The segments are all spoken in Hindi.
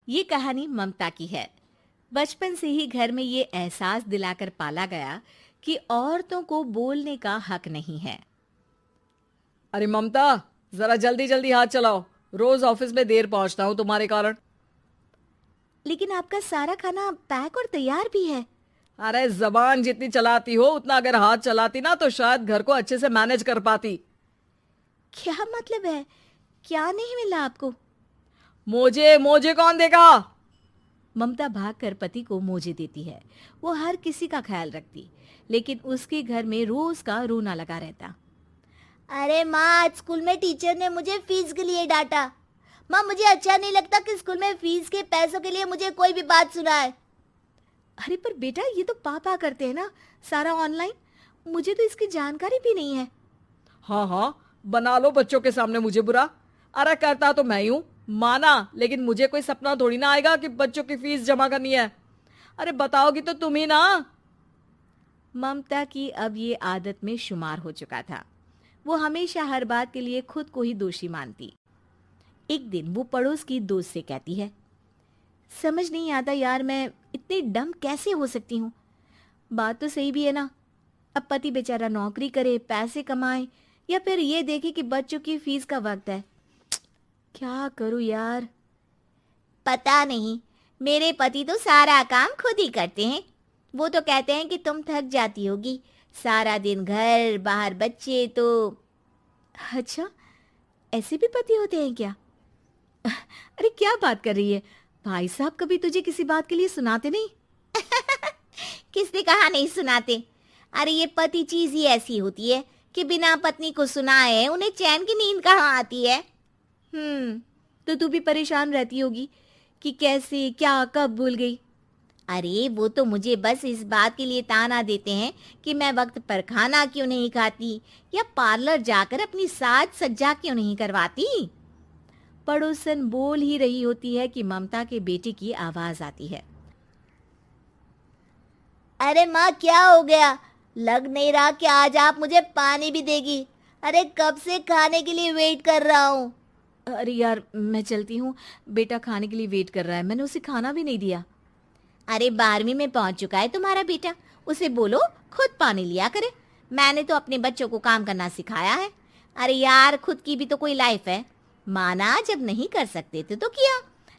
ये कहानी ममता की है। बचपन से ही घर में ये एहसास दिलाकर पाला गया कि औरतों को बोलने का हक नहीं है। अरे ममता, जरा जल्दी जल्दी हाथ चलाओ। रोज ऑफिस में देर पहुंचता हूँ तुम्हारे कारण। लेकिन आपका सारा खाना पैक और तैयार भी है। अरे जबान जितनी चलाती हो उतना अगर हाथ चलाती ना तो शायद घर को अच्छे से मैनेज कर पाती। क्या मतलब है? क्या नहीं मिला आपको? मोजे मोजे कौन देगा? ममता भागकर पति को मोजे देती है। वो हर किसी का ख्याल रखती, लेकिन उसके घर में रोज का रोना लगा रहता। अरे माँ, आज स्कूल में टीचर ने मुझे फीस के लिए डांटा। माँ, मुझे अच्छा नहीं लगता कि स्कूल में फीस के पैसों के लिए मुझे कोई भी बात सुनाए। अरे पर बेटा, ये तो पापा करते हैं ना, सारा ऑनलाइन। मुझे तो इसकी जानकारी भी नहीं है। हाँ हाँ, बना लो बच्चों के सामने मुझे बुरा। अरे करता तो मैं ही हूँ, माना, लेकिन मुझे कोई सपना थोड़ी ना आएगा कि बच्चों की फीस जमा करनी है। अरे बताओगी तो तुम ही ना। ममता की अब ये आदत में शुमार हो चुका था। वो हमेशा हर बात के लिए खुद को ही दोषी मानती। एक दिन वो पड़ोस की दोस्त से कहती है, समझ नहीं आता यार, मैं इतनी डम कैसे हो सकती हूँ। बात तो सही भी है ना। अब पति बेचारा नौकरी करे, पैसे कमाए, या फिर ये देखे कि बच्चों की फीस का वक्त है। क्या करूँ यार। पता नहीं, मेरे पति तो सारा काम खुद ही करते हैं। वो तो कहते हैं कि तुम थक जाती होगी, सारा दिन घर बाहर बच्चे तो। अच्छा, ऐसे भी पति होते हैं क्या? अरे क्या बात कर रही है? भाई साहब कभी तुझे किसी बात के लिए सुनाते नहीं? किसने कहा नहीं सुनाते? अरे ये पति चीज ही ऐसी होती है कि बिना पत्नी को सुनाए उन्हें चैन की नींद कहाँ आती है। तो तू भी परेशान रहती होगी कि कैसे, क्या, कब भूल गई। अरे वो तो मुझे बस इस बात के लिए ताना देते हैं कि मैं वक्त पर खाना क्यों नहीं खाती या पार्लर जाकर अपनी साज सज्जा क्यों नहीं करवाती। पड़ोसन बोल ही रही होती है कि ममता के बेटे की आवाज आती है। अरे माँ, क्या हो गया? लग नहीं रहा कि आज आप मुझे पानी भी देगी। अरे कब से खाने के लिए वेट कर रहा हूँ। अरे यार, मैं चलती हूँ। बेटा खाने के लिए वेट कर रहा है, मैंने उसे खाना भी नहीं दिया। अरे 12वीं में पहुंच चुका है तुम्हारा बेटा, उसे बोलो खुद पानी लिया करे। मैंने तो अपने बच्चों को काम करना सिखाया है। अरे यार, खुद की भी तो कोई लाइफ है। माना जब नहीं कर सकते थे तो किया,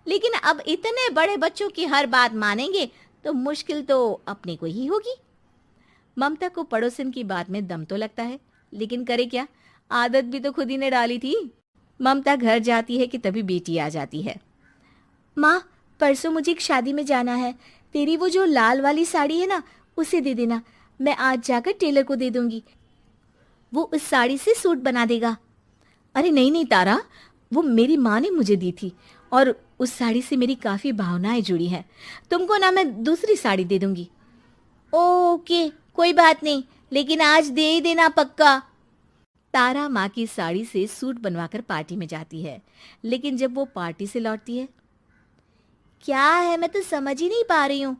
लेकिन अब इतने बड़े बच्चों की हर बात मानेंगे तो मुश्किल तो अपने को ही होगी। ममता को पड़ोसन की बात में दम तो लगता है, लेकिन करे क्या, आदत भी तो खुद ही ने डाली थी। ममता घर जाती है कि तभी बेटी आ जाती है। माँ, परसों मुझे एक शादी में जाना है। तेरी वो जो लाल वाली साड़ी है ना, उसे दे देना। मैं आज जाकर टेलर को दे दूंगी, वो उस साड़ी से सूट बना देगा। अरे नहीं नहीं तारा, वो मेरी माँ ने मुझे दी थी और उस साड़ी से मेरी काफ़ी भावनाएं जुड़ी हैं। तुमको ना मैं दूसरी साड़ी दे दूंगी। ओके, कोई बात नहीं, लेकिन आज दे ही देना पक्का। तारा माँ की साड़ी से सूट बनवाकर पार्टी में जाती है, लेकिन जब वो पार्टी से लौटती है, क्या है, मैं तो समझ ही नहीं पा रही हूँ।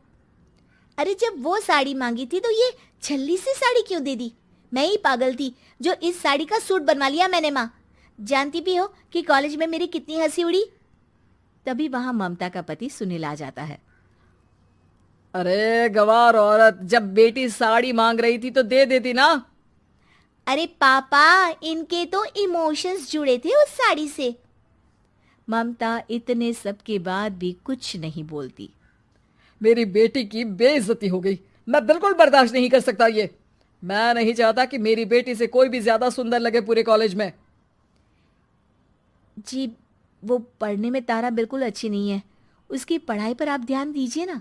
अरे जब वो साड़ी मांगी थी तो ये छल्ली से साड़ी क्यों दे दी? मैं ही पागल थी जो इस साड़ी का सूट बनवा लिया मैंने। माँ, जानती भी हो कि कॉलेज में मेरी कितनी हंसी उड़ी। तभी वहां ममता का पति सुनील आ जाता है। अरे गवार औरत, जब बेटी साड़ी मांग रही थी तो दे देती ना। अरे पापा, इनके तो इमोशंस जुड़े थे उस साड़ी से। ममता इतने सब के बाद भी कुछ नहीं बोलती। मेरी बेटी की बेइज्जती हो गई, मैं बिल्कुल बर्दाश्त नहीं कर सकता ये। मैं नहीं चाहता कि मेरी बेटी से कोई भी ज्यादा सुंदर लगे पूरे कॉलेज में। जी, वो पढ़ने में तारा बिल्कुल अच्छी नहीं है, उसकी पढ़ाई पर आप ध्यान दीजिए ना।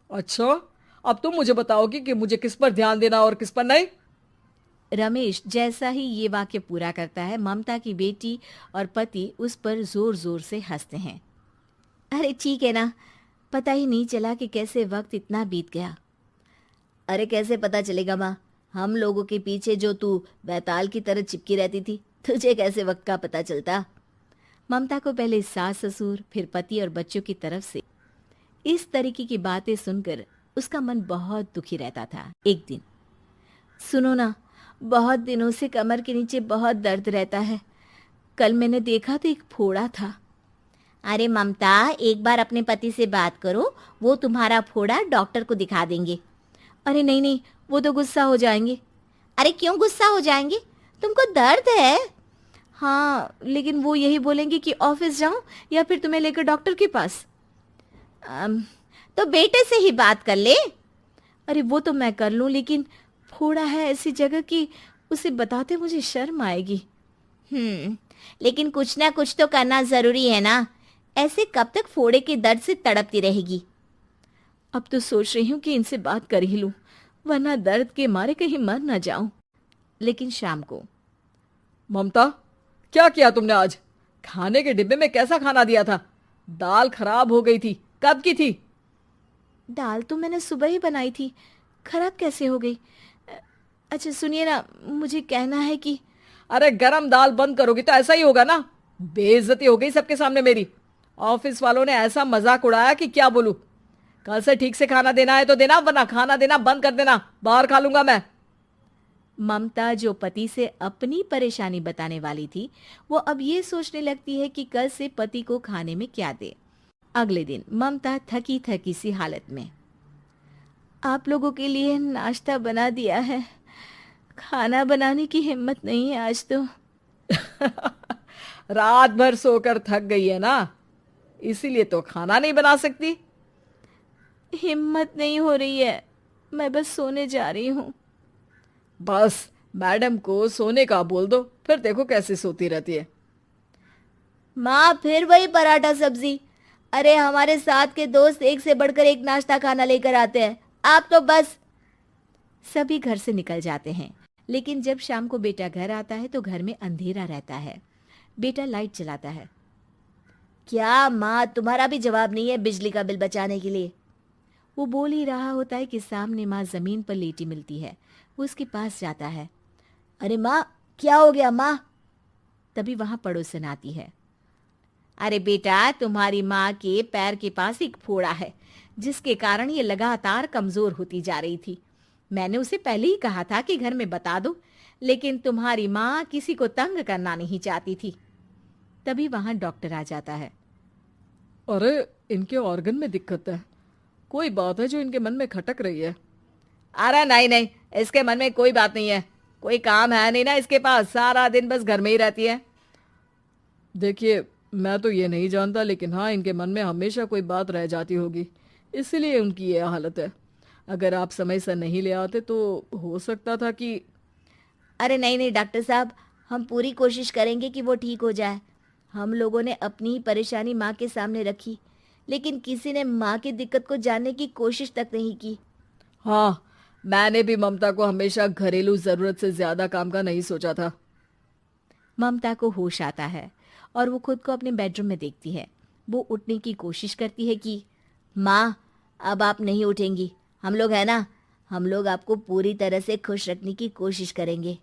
अच्छा, अब तुम मुझे बताओगी कि मुझे किस पर ध्यान देना और किस पर नहीं। रमेश जैसा ही ये वाक्य पूरा करता है, ममता की बेटी और पति उस पर जोर जोर से हंसते हैं। अरे ठीक है ना, पता ही नहीं चला कि कैसे वक्त इतना बीत गया। अरे कैसे पता चलेगा माँ, हम लोगों के पीछे जो तू बैताल की तरह चिपकी रहती थी, तुझे कैसे वक्त का पता चलता। ममता को पहले सास ससुर, फिर पति और बच्चों की तरफ से इस तरीके की बातें सुनकर उसका मन बहुत दुखी रहता था। एक दिन, सुनो ना, बहुत दिनों से कमर के नीचे बहुत दर्द रहता है। कल मैंने देखा तो एक फोड़ा था। अरे ममता, एक बार अपने पति से बात करो, वो तुम्हारा फोड़ा डॉक्टर को दिखा देंगे। अरे नहीं नहीं, वो तो गुस्सा हो जाएंगे। अरे क्यों गुस्सा हो जाएंगे? तुमको दर्द है? हाँ, लेकिन वो यही बोलेंगे कि ऑफिस जाऊं या फिर तुम्हें लेकर डॉक्टर के पास। तो बेटे से ही बात कर ले। अरे वो तो मैं कर लूं, लेकिन फोड़ा है ऐसी जगह कि उसे बताते मुझे शर्म आएगी। लेकिन कुछ ना कुछ तो करना जरूरी है ना। ऐसे कब तक फोड़े के दर्द से तड़पती रहेगी? अब तो सोच रही हूँ कि इनसे बात कर ही लूं, वरना दर्द के मारे कहीं मर ना जाऊं। लेकिन शाम को, ममता, क्या किया तुमने आज? खाने के डिब्बे में कैसा खाना दिया था? दाल खराब हो गई थी। कब की थी? दाल तो मैंने सुबह ही बनाई थी, खराब कैसे हो गई? अच्छा सुनिए ना, मुझे कहना है कि अरे गरम दाल बंद करोगी तो ऐसा ही होगा ना। बेइज्जती हो गई सबके सामने मेरी। ऑफिस वालों ने ऐसा मजाक उड़ाया कि क्या बोलूं। कल से ठीक से खाना देना है तो देना, वरना खाना देना बंद कर देना। बाहर खा लूंगा मैं। ममता, जो पति से अपनी परेशानी बताने वाली थी, वो अब ये सोचने लगती है कि कल से पति को खाने में क्या दे। अगले दिन ममता थकी थकी सी हालत में, आप लोगों के लिए नाश्ता बना दिया है, खाना बनाने की हिम्मत नहीं है आज तो। रात भर सोकर थक गई है ना, इसीलिए तो खाना नहीं बना सकती। हिम्मत नहीं हो रही है, मैं बस सोने जा रही हूँ। बस मैडम को सोने का बोल दो, फिर देखो कैसे सोती रहती है। माँ, फिर वही पराठा सब्जी। अरे हमारे साथ के दोस्त एक से बढ़कर एक नाश्ता खाना लेकर आते हैं, आप तो बस। सभी घर से निकल जाते हैं, लेकिन जब शाम को बेटा घर आता है तो घर में अंधेरा रहता है। बेटा लाइट जलाता है। क्या माँ, तुम्हारा भी जवाब नहीं है बिजली का बिल बचाने के लिए? वो बोल ही रहा होता है कि सामने माँ जमीन पर लेटी मिलती है। वो उसके पास जाता है। अरे माँ, क्या हो गया माँ? तभी वहां पड़ोसन आती है। अरे बेटा, तुम्हारी माँ के पैर के पास एक फोड़ा है, जिसके कारण ये लगातार कमजोर होती जा रही थी। मैंने उसे पहले ही कहा था कि घर में बता दो, लेकिन तुम्हारी माँ किसी को तंग करना नहीं चाहती थी। तभी वहां डॉक्टर आ जाता है। अरे इनके ऑर्गन में दिक्कत है, कोई बात है जो इनके मन में खटक रही है। अरे नहीं नहीं, इसके मन में कोई बात नहीं है। कोई काम है नहीं ना इसके पास, सारा दिन बस घर में ही रहती है। देखिए, मैं तो ये नहीं जानता, लेकिन हाँ, इनके मन में हमेशा कोई बात रह जाती होगी, इसलिए उनकी ये हालत है। अगर आप समय से नहीं ले आते तो हो सकता था कि। अरे नहीं नहीं डॉक्टर साहब, हम पूरी कोशिश करेंगे कि वो ठीक हो जाए। हम लोगों ने अपनी ही परेशानी माँ के सामने रखी, लेकिन किसी ने माँ की दिक्कत को जानने की कोशिश तक नहीं की। हाँ, मैंने भी ममता को हमेशा घरेलू जरूरत से ज्यादा काम का नहीं सोचा था। ममता को होश आता है और वो खुद को अपने बेडरूम में देखती है। वो उठने की कोशिश करती है कि माँ, अब आप नहीं उठेंगी। हम लोग है ना, हम लोग आपको पूरी तरह से खुश रखने की कोशिश करेंगे।